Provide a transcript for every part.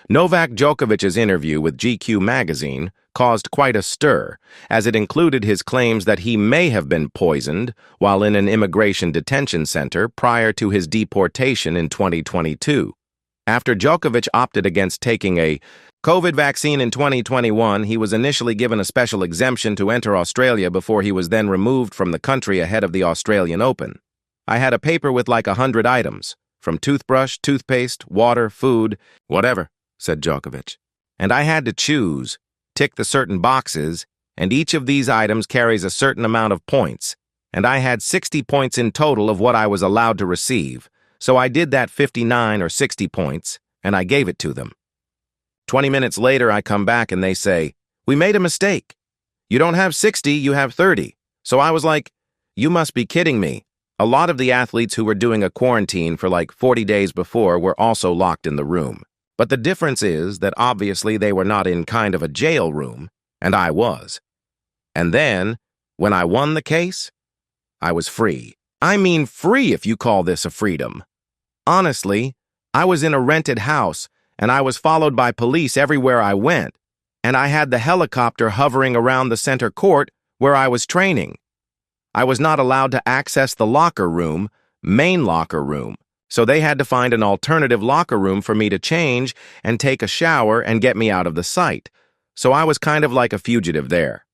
Novak Djokovic's interview with GQ magazine caused quite a stir, as it included his claims that he may have been poisoned while in an immigration detention center prior to his deportation in 2022. After Djokovic opted against taking a COVID vaccine in 2021, he was initially given a special exemption to enter Australia before he was then removed from the country ahead of the Australian Open. I had a paper with like 100 items, from toothbrush, toothpaste, water, food, whatever, said Djokovic. And I had to choose, tick the certain boxes, and each of these items carries a certain amount of points, and I had 60 points in total of what I was allowed to receive, so I did that 59 or 60 points, and I gave it to them. 20 minutes later, I come back and they say, "We made a mistake. You don't have 60, you have 30. So I was like, you must be kidding me. A lot of the athletes who were doing a quarantine for like 40 days before were also locked in the room. But the difference is that obviously they were not in kind of a jail room, and I was. And then, when I won the case, I was free. I mean free if you call this a freedom. Honestly, I was in a rented house, and I was followed by police everywhere I went, and I had the helicopter hovering around the center court where I was training. I was not allowed to access the locker room, main locker room, so they had to find an alternative locker room for me to change and take a shower and get me out of the site, so I was kind of like a fugitive there.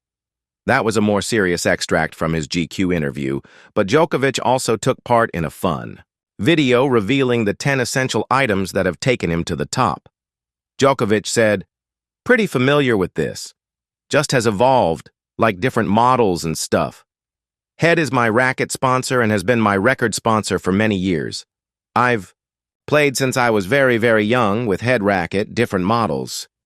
That was a more serious extract from his GQ interview, but Djokovic also took part in a fun video revealing the 10 essential items that have taken him to the top. Djokovic said, "Pretty familiar with this. Just has evolved, like different models and stuff. Head is my racket sponsor and has been my record sponsor for many years. I've played since I was very, very young with Head racket, different models.